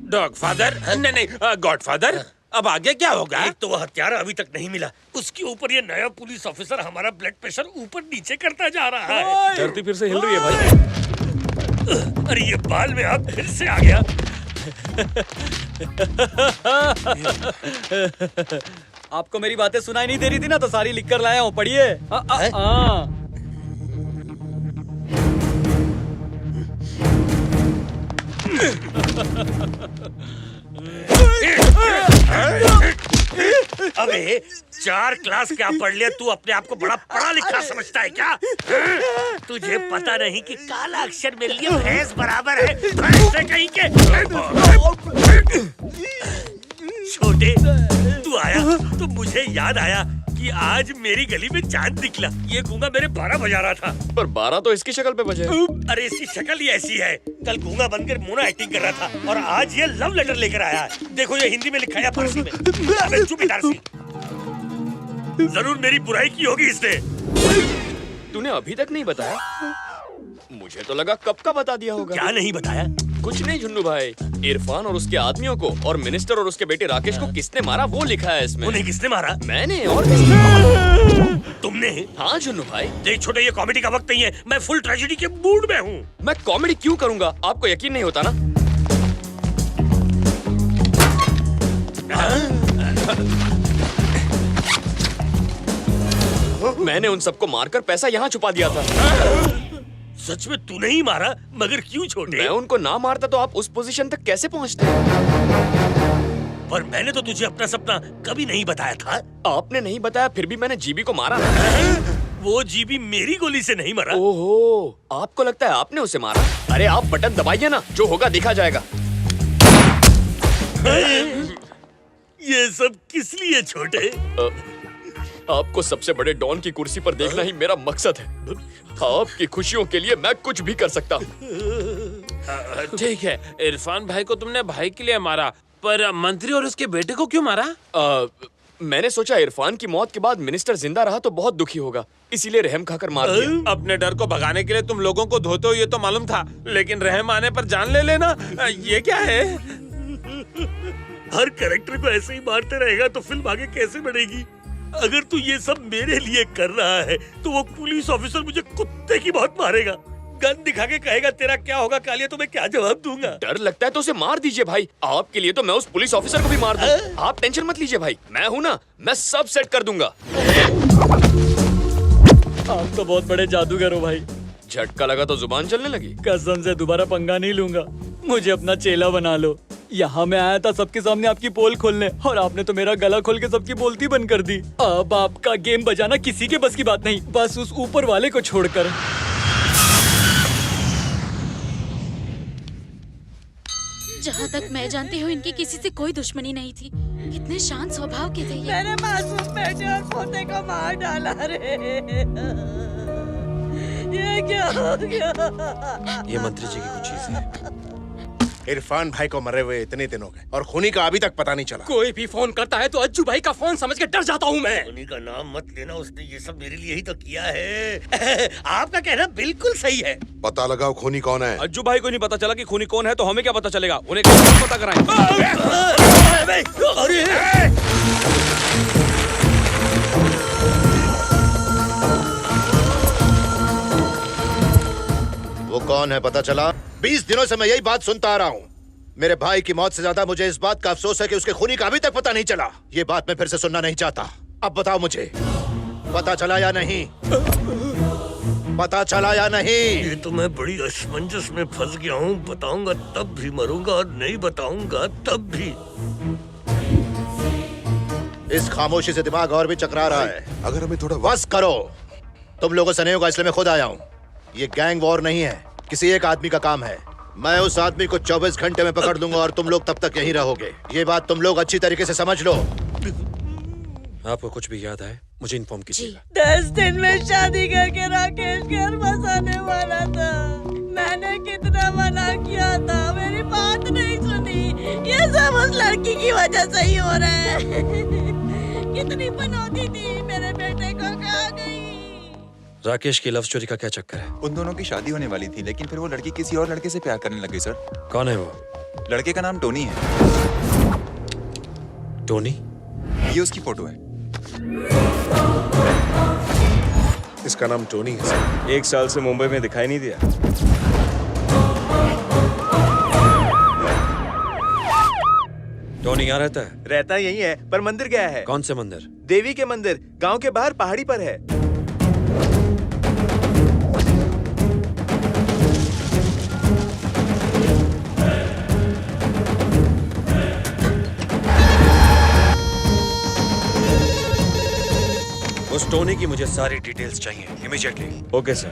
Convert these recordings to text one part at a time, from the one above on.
Dog father नहीं नहीं God father, अब आगे क्या होगा? एक तो वो हत्यारा अभी तक नहीं मिला, उसके ऊपर ये नया पुलिस ऑफिसर हमारा ब्लड प्रेशर ऊपर नीचे करता जा रहा है। धरती फिर से हिल रही है भाई। अरे ये बाल में आग फिर से आ गया। आपको मेरी बातें सुनाई नहीं दे रही थी ना, तो सारी लिख कर लाया हूँ, पढ़िए। अबे 4 क्लास क्या पढ़ लिया तू? अपने आप को बड़ा पढ़ा लिखा समझता है क्या? तुझे पता नहीं कि काला अक्षर मेरे लिए भैंस बराबर है। भैंस से कहीं के छोटे तू आया तो मुझे याद आया कि आज मेरी गली में चांद निकला। ये गूंगा मेरे 12 बजा रहा था। पर 12 तो इसकी शक्ल पे बजे। अरे इसकी शक्ल ही ऐसी है। कल गूंगा बनकर मोना एक्टिंग कर रहा था और आज ये लव लेटर लेकर आया है। देखो ये हिंदी में लिखा है फारसी में। अबे चुप इटारसी, जरूर मेरी बुराई की होगी इसने। तूने अभी तक नहीं बताया? मुझे तो लगा कब का बता दिया होगा। क्या नहीं बताया? कुछ नहीं झुन्नू भाई, इरफान और उसके आदमियों को और मिनिस्टर और उसके बेटे राकेश को किसने मारा वो लिखा है इसमें। उन्हें किसने मारा? मैंने। और किसने? तुमने? हाँ झुन्नू भाई। देख छोटे, ये कॉमेडी का वक्त नहीं है, मैं फुल ट्रेजेडी के मूड में हूँ। मैं कॉमेडी क्यों करूँगा? आपको यकीन नहीं होता ना? मैंने उन सबको मारकर पैसा यहाँ छुपा दिया था। सच में तूने ही मारा? मगर क्यों छोटे? मैं उनको ना मारता तो आप उस पोजीशन तक कैसे पहुँचते? पर मैंने तो तुझे अपना सपना कभी नहीं बताया था। आपने नहीं बताया, फिर भी मैंने जीबी को मारा। वो जीबी मेरी गोली से नहीं मरा। ओहो, आपको लगता है आपने उसे मारा? अरे आप बटन दबाइए ना, जो होगा देखा जाएगा। ये सब किस लिए छोटे? आपको सबसे बड़े डॉन की कुर्सी पर देखना ही मेरा मकसद है। आपकी खुशियों के लिए मैं कुछ भी कर सकता हूँ। ठीक है, इरफान भाई को तुमने भाई के लिए मारा, पर मंत्री और उसके बेटे को क्यों मारा? मैंने सोचा इरफान की मौत के बाद मिनिस्टर जिंदा रहा तो बहुत दुखी होगा, इसीलिए रहम खाकर मार दिया। अपने डर को भगाने के लिए तुम लोगों को धोते हो ये तो मालूम था, लेकिन रहम आने पर जान ले लेना, ये क्या है? हर कैरेक्टर को ऐसे ही मारते रहेगा तो फिल्म आगे कैसे बढ़ेगी? अगर तू ये सब मेरे लिए कर रहा है तो वो पुलिस ऑफिसर मुझे कुत्ते की बहुत मारेगा। गन दिखा के कहेगा तेरा क्या होगा कालिया, तो मैं क्या जवाब दूंगा? डर लगता है तो उसे मार दीजिए भाई। आपके लिए तो मैं उस पुलिस ऑफिसर को भी मार दूं। आप टेंशन मत लीजिए भाई, मैं हूं ना, मैं सब सेट कर दूंगा। आप तो बहुत बड़े जादूगर हो भाई। झटका लगा तो जुबान चलने लगी। कसम से दोबारा पंगा नहीं लूंगा, मुझे अपना चेला बना लो। यहाँ मैं आया था सबके सामने आपकी पोल खोलने, और आपने तो मेरा गला खोल के सबकी बोलती बंद कर दी। अब आपका गेम बजाना किसी के बस की बात नहीं, बस उस ऊपर वाले को छोड़कर। जहाँ तक मैं जानती हूँ इनकी किसी से कोई दुश्मनी नहीं थी। कितने शांत स्वभाव के थे ये। मेरे मासूम बेटे और पोते को मार डाला रे। ये क्या हो गया? ये मंत्री जी की कुछ चीज है। इरफान भाई को मरे हुए इतने दिन हो गए और खूनी का अभी तक पता नहीं चला। कोई भी फोन करता है तो अज्जू भाई का फोन समझ के डर जाता हूँ मैं। खूनी का नाम मत लेना, उसने ये सब मेरे लिए ही तो किया है। आपका कहना बिल्कुल सही है। पता लगाओ खूनी कौन है। अज्जू भाई को नहीं पता चला कि खूनी कौन है तो हमें क्या पता चलेगा? उन्हें कैसे पता कराएं? वो कौन है पता चला? 20 दिनों से मैं यही बात सुनता आ रहा हूँ। मेरे भाई की मौत से ज्यादा मुझे इस बात का अफसोस है कि उसके खूनी का अभी तक पता नहीं चला। ये बात मैं फिर से सुनना नहीं चाहता। अब बताओ मुझे, पता चला या नहीं? पता चला या नहीं? ये तो मैं बड़ी असमंजस में फंस गया हूँ। बताऊंगा तब भी मरूंगा और नहीं बताऊंगा तब भी। इस खामोशी से दिमाग और भी चकरा रहा है। अगर हमें थोड़ा बस करो, तुम लोगों से नहीं होगा इसलिए मैं खुद आया हूँ। ये गैंग वॉर नहीं है, किसी एक आदमी का काम है। मैं उस आदमी को 24 घंटे में पकड़ लूंगा और तुम लोग तब तक यहीं रहोगे। ये बात तुम लोग अच्छी तरीके से समझ लो। आपको कुछ भी याद आए मुझे इन्फॉर्म कीजिएगा। 10 दिन में शादी करके राकेश घर बसाने वाला था। मैंने कितना मना किया था, मेरी बात नहीं सुनी। ये सब उस लड़की की वजह से ही हो रहा है। कितनी पनौती थी, मेरे बेटे को कहाँ गई? राकेश की लव स्टोरी का क्या चक्कर है? उन दोनों की शादी होने वाली थी, लेकिन फिर वो लड़की किसी और लड़के से प्यार करने लग गई सर। कौन है वो? लड़के का नाम टोनी है। टोनी? ये उसकी फोटो है। इसका नाम टोनी है सर। 1 साल से मुंबई में दिखाई नहीं दिया। टोनी यहाँ रहता है? रहता यही है, पर मंदिर गया है। कौन से मंदिर? देवी के मंदिर, गांव के बाहर पहाड़ी पर है। उस टोनी की मुझे सारी डिटेल्स चाहिए immediately. Okay sir.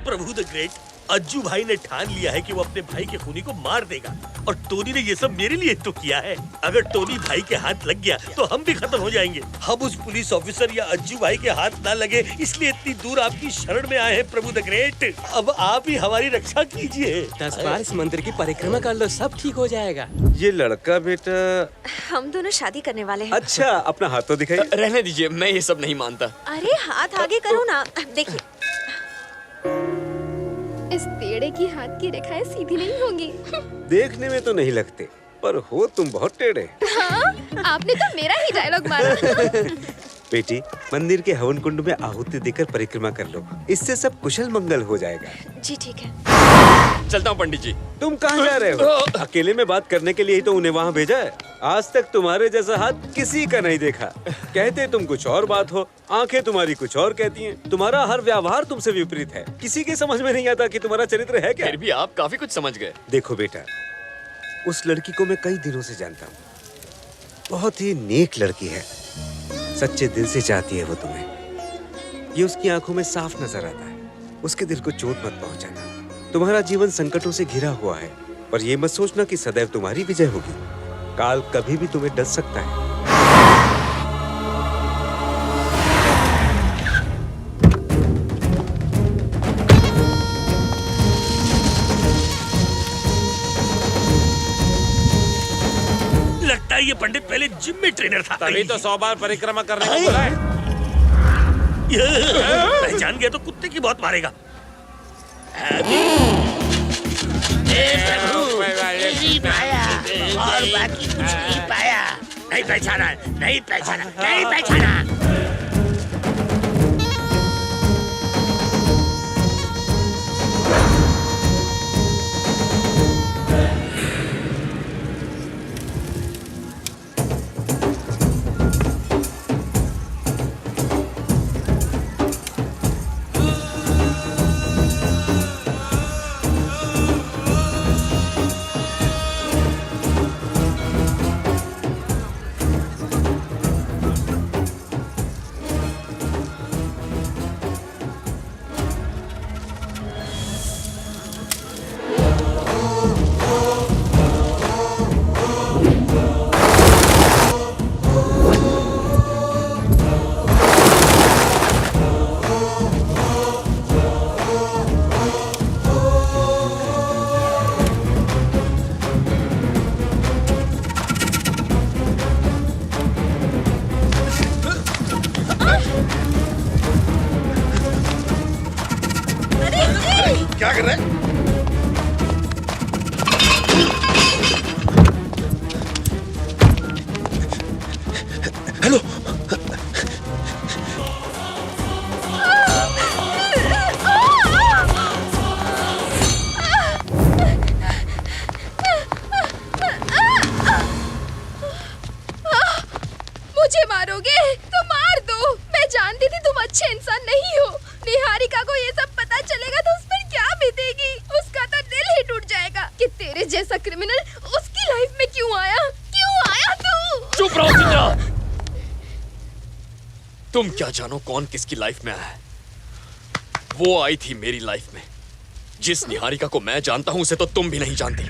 Prabhu the great, Ajju भाई ने ठान लिया है कि वो अपने भाई के खूनी को मार देगा, और टोनी ने ये सब मेरे लिए तो किया है। अगर टोनी भाई के हाथ लग गया तो हम भी खत्म हो जाएंगे। हम उस पुलिस ऑफिसर या अज्जू भाई के हाथ ना लगे, इसलिए इतनी दूर आपकी शरण में आए हैं प्रभु द ग्रेट। अब आप ही हमारी रक्षा कीजिए। 10 बार इस मंदिर की परिक्रमा कर लो, सब ठीक हो जाएगा। ये लड़का बेटा। हम दोनों शादी करने वाले हैं। अच्छा, अपना हाथ तो दिखाइए। रहने दीजिए, मैं ये सब नहीं मानता। अरे हाथ आगे करो ना। देखिए, इस टेढ़े की हाथ की रेखाएं सीधी नहीं होंगी। देखने में तो नहीं लगते, पर हो तुम बहुत टेढ़े। हाँ, आपने तो मेरा ही डायलॉग मारा। बेटी, मंदिर के हवन कुंड में आहुति देकर परिक्रमा कर लो, इससे सब कुशल मंगल हो जाएगा। जी ठीक है। चलता हूँ पंडित जी। तुम कहाँ जा रहे हो? अकेले में बात करने के लिए ही तो उन्हें वहाँ भेजा है। आज तक तुम्हारे जैसा हाथ किसी का नहीं देखा। कहते तुम कुछ और बात हो, आंखें तुम्हारी कुछ और कहती हैं। तुम्हारा हर व्यवहार तुमसे विपरीत है। किसी के समझ में नहीं आता कि तुम्हारा चरित्र है क्या। फिर भी आप काफी कुछ समझ गए। देखो बेटा, उस लड़की को मैं कई दिनों से जानता हूँ। बहुत ही नेक लड़की है, सच्चे दिल से चाहती है वो तुम्हें। ये उसकी आंखों में साफ नजर आता है। उसके दिल को चोट मत पहुंचाना। तुम्हारा जीवन संकटों से घिरा हुआ है, पर ये मत सोचना कि सदैव तुम्हारी विजय होगी। काल कभी भी तुम्हें डस सकता है। लगता है ये पंडित पहले जिम में ट्रेनर था। तभी तो 100 बार परिक्रमा करने को बोला है। पहचान गया तो कुत्ते की बहुत मारेगा। नहीं पाया और बाकी कुछ नहीं पाया। नहीं पहचाना, नहीं पहचाना, नहीं पहचाना। क्या कर रहे हैं? हेलो, मुझे मारोगे तो मार दो। मैं जानती थी तुम अच्छे इंसान नहीं हो। निहारिका को ये सब पता चलेगा तो उस पर क्या बीतेगी। उसका तो दिल ही टूट जाएगा कि तेरे जैसा क्रिमिनल उसकी लाइफ में क्यों आया। क्यों आया तू? चुप रहो चित्रा। तुम क्या जानो कौन किसकी लाइफ में आया है। वो आई थी मेरी लाइफ में। जिस निहारिका को मैं जानता हूं उसे तो तुम भी नहीं जानती।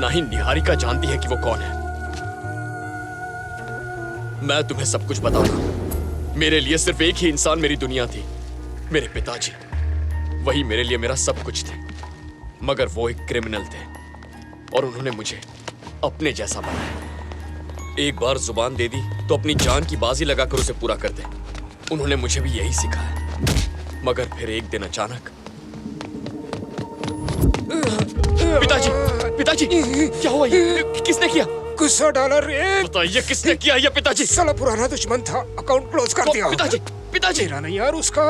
ना ही निहारिका जानती है कि वो कौन है। मैं तुम्हें सब कुछ बताता हूं। मेरे लिए सिर्फ एक ही इंसान मेरी दुनिया थी, मेरे पिताजी। वही मेरे लिए मेरा सब कुछ थे। मगर वो एक क्रिमिनल थे और उन्होंने मुझे अपने जैसा बनाया। एक बार जुबान दे दी तो अपनी जान की बाजी लगाकर उसे पूरा कर दे। उन्होंने मुझे भी यही सिखाया। मगर फिर एक दिन अचानक पिताजी, पिताजी, क्या हुआ ये? किसने किया? गुस्सा डाला रे। बताइए किसने किया ये पिताजी? साला पुराना दुश्मन था, अकाउंट क्लोज कर दिया। पिताजी, पिताजी। मेरा नहीं यार, उसका।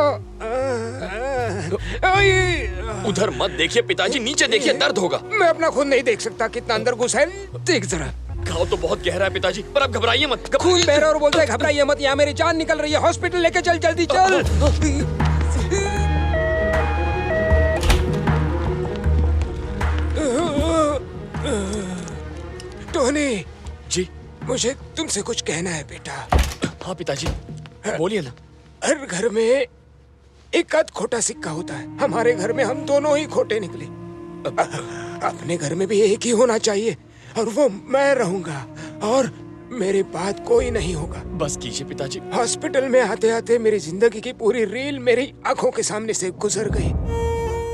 उधर मत देखिए पिताजी, नीचे देखिए, दर्द होगा। मैं अपना खुद नहीं देख सकता कितना अंदर घुसा है, देख जरा। घाव तो बहुत गहरा है पिताजी, पर आप घबराइए मत। खून बह रहा और बोलता है घबराइए मत, यहाँ मेरी जान निकल रही है, हॉस्पिटल लेके चल, जल्दी चल। टोनी जी, मुझे तुमसे कुछ कहना है बेटा। हाँ पिताजी, बोलिए ना। हर घर में एक आध खोटा सिक्का होता है। हमारे घर में हम दोनों ही खोटे निकले। अपने घर में भी एक ही होना चाहिए, और वो मैं रहूंगा, और मेरे बाद कोई नहीं होगा। बस कीजिए पिताजी। हॉस्पिटल में आते आते मेरी जिंदगी की पूरी रील मेरी आंखों के सामने से गुजर गई।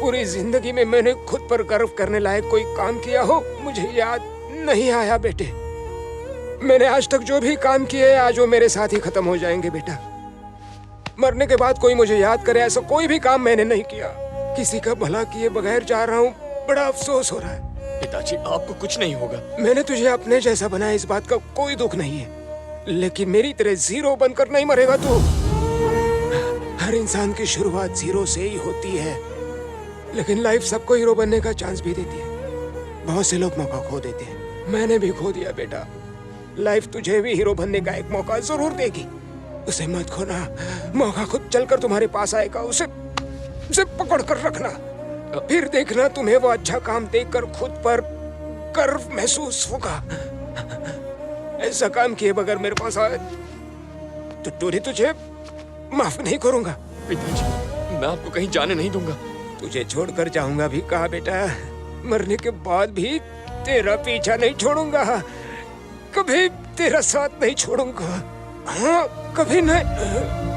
पूरी जिंदगी में मैंने खुद पर गर्व करने लायक कोई काम किया हो, मुझे याद नहीं आया बेटे। मैंने आज तक जो भी काम किए, आज वो मेरे साथ ही खत्म हो जाएंगे बेटा। मरने के बाद कोई मुझे याद करे, ऐसा कोई भी काम मैंने नहीं किया। किसी का भला किए बगैर जा रहा हूँ, बड़ा अफसोस हो रहा है। पिताजी, आपको कुछ नहीं होगा। मैंने तुझे अपने जैसा बनाया, इस बात का कोई दुख नहीं है, लेकिन मेरी तरह जीरो बनकर नहीं मरेगा तू। हर इंसान की शुरुआत जीरो से ही होती है, लेकिन लाइफ सबको हीरो बनने का चांस भी देती है। बहुत से लोग मौका खो देते हैं, मैंने भी खो दिया बेटा। लाइफ तुझे भी हीरो बनने का एक मौका जरूर देगी, उसे मत खोना। मौका खुद चलकर तुम्हारे पास आएगा, उसे पकड़ कर रखना। फिर देखना तुम्हें वो अच्छा काम देखकर खुद पर गर्व महसूस होगा। ऐसा काम किए बगैर मेरे पास आए तो टोनी तुझे माफ नहीं करूंगा। पिताजी, मैं आपको कहीं जाने नहीं दूंगा। तुझे छोड़कर जाऊंगा भी कहा बेटा, मरने के बाद भी तेरा पीछा नहीं छोड़ूंगा, कभी तेरा साथ नहीं छोड़ूंगा। हाँ, कभी नहीं।